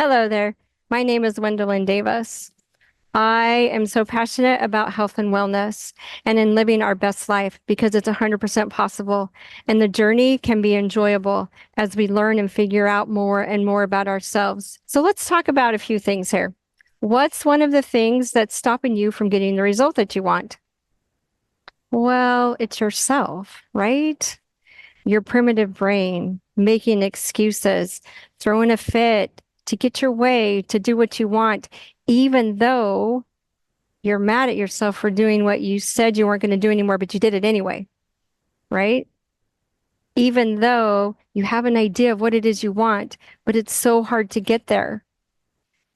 Hello there. My name is Gwendolyn Davis. I am so passionate about health and wellness and in living our best life because it's 100% possible. And the journey can be enjoyable as we learn and figure out more and more about ourselves. So let's talk about a few things here. What's one of the things that's stopping you from getting the result that you want? Well, it's yourself, right? Your primitive brain making excuses, throwing a fit to get your way, to do what you want, even though you're mad at yourself for doing what you said you weren't going to do anymore, but you did it anyway, right? Even though you have an idea of what it is you want, but it's so hard to get there.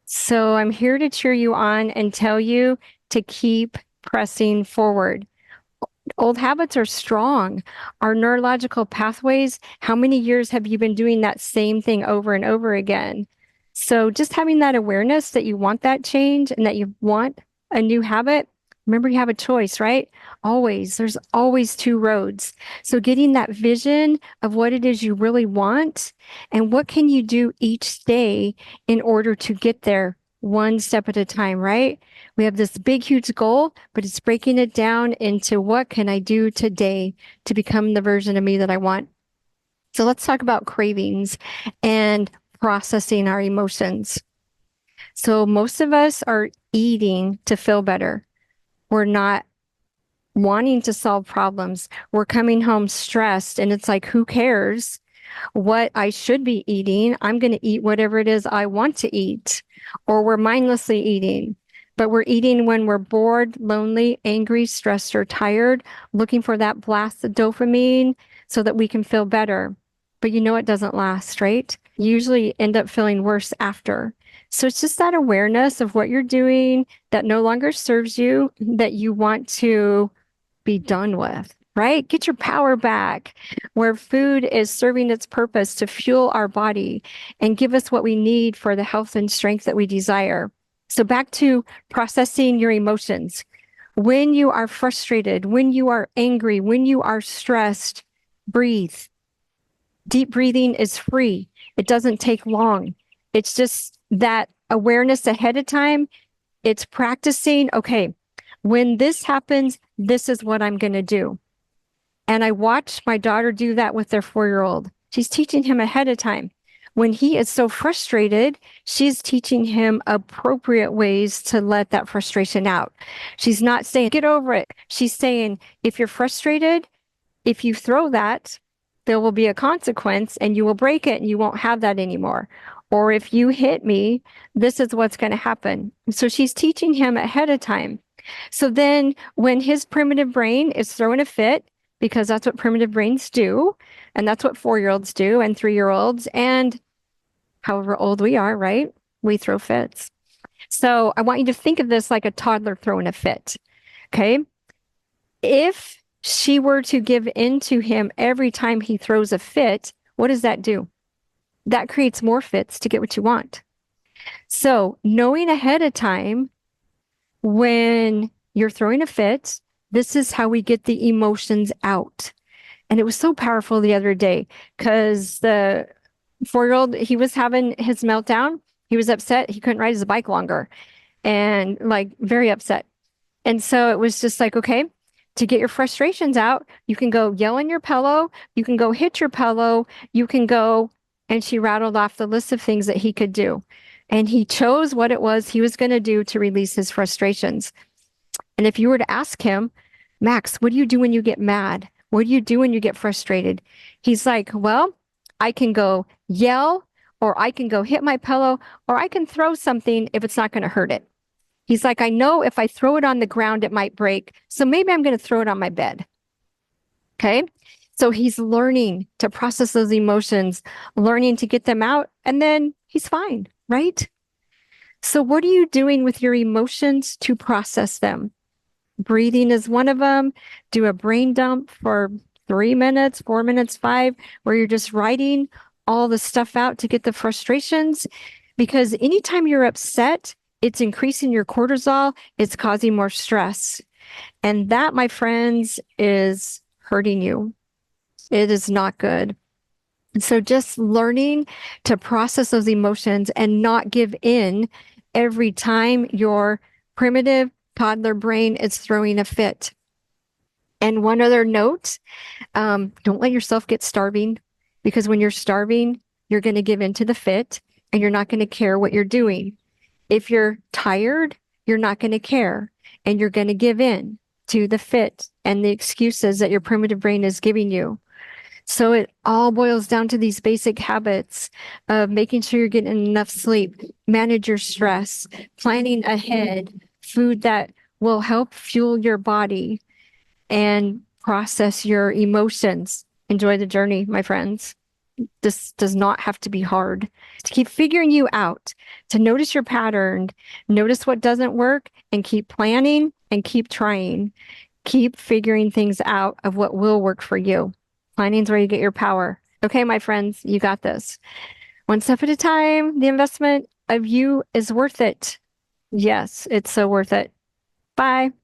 So I'm here to cheer you on and tell you to keep pressing forward. Old habits are strong. Our neurological pathways, how many years have you been doing that same thing over and over again? So just having that awareness that you want that change and that you want a new habit, remember you have a choice, right? Always. There's always two roads. So getting that vision of what it is you really want and what can you do each day in order to get there one step at a time, right? We have this big, huge goal, but it's breaking it down into what can I do today to become the version of me that I want. So let's talk about cravings and processing our emotions. So most of us are eating to feel better. We're not wanting to solve problems. We're coming home stressed, and it's like, who cares what I should be eating? I'm going to eat whatever it is I want to eat. Or we're mindlessly eating, but we're eating when we're bored, lonely, angry, stressed, or tired, looking for that blast of dopamine so that we can feel better. But you know it doesn't last, right? You usually end up feeling worse after. So it's just that awareness of what you're doing that no longer serves you, that you want to be done with, right? Get your power back, where food is serving its purpose to fuel our body and give us what we need for the health and strength that we desire. So back to processing your emotions. When you are frustrated, when you are angry, when you are stressed, breathe. Deep breathing is free. It doesn't take long. It's just that awareness ahead of time. It's practicing, okay, when this happens, this is what I'm going to do. And I watched my daughter do that with their 4-year-old. She's teaching him ahead of time. When he is so frustrated, she's teaching him appropriate ways to let that frustration out. She's not saying, get over it. She's saying, if you're frustrated, if you throw that, there will be a consequence and you will break it and you won't have that anymore. Or if you hit me, this is what's going to happen. So she's teaching him ahead of time. So then when his primitive brain is throwing a fit, because that's what primitive brains do, and that's what 4-year-olds do, and 3-year-olds, and however old we are, right? We throw fits. So I want you to think of this like a toddler throwing a fit. Okay. If she were to give in to him every time he throws a fit, what does that do? That creates more fits to get what you want. So knowing ahead of time when you're throwing a fit, this is how we get the emotions out. And it was so powerful the other day because the 4-year-old, he was having his meltdown. He was upset. He couldn't ride his bike longer and like very upset. And so it was just like, okay, to get your frustrations out, you can go yell in your pillow. You can go hit your pillow. You can go, and she rattled off the list of things that he could do. And he chose what it was he was going to do to release his frustrations. And if you were to ask him, Max, what do you do when you get mad? What do you do when you get frustrated? He's like, well, I can go yell, or I can go hit my pillow, or I can throw something if it's not going to hurt it. He's like, I know if I throw it on the ground, it might break. So maybe I'm going to throw it on my bed. Okay. So he's learning to process those emotions, learning to get them out, and then he's fine, right? So what are you doing with your emotions to process them? Breathing is one of them. Do a brain dump for 3 minutes, 4 minutes, 5, where you're just writing all the stuff out to get the frustrations. Because anytime you're upset, it's increasing your cortisol, it's causing more stress. And that, my friends, is hurting you. It is not good. And so just learning to process those emotions and not give in every time your primitive toddler brain is throwing a fit. And one other note, don't let yourself get starving, because when you're starving, you're going to give in to the fit and you're not going to care what you're doing. If you're tired, you're not going to care and you're going to give in to the fit and the excuses that your primitive brain is giving you. So it all boils down to these basic habits of making sure you're getting enough sleep, manage your stress, planning ahead, food that will help fuel your body and process your emotions. Enjoy the journey, my friends. This does not have to be hard. To keep figuring you out, to notice your pattern, notice what doesn't work, and keep planning and keep trying. Keep figuring things out of what will work for you. Planning is where you get your power. Okay, my friends, you got this. One step at a time. The investment of you is worth it. Yes, it's so worth it. Bye.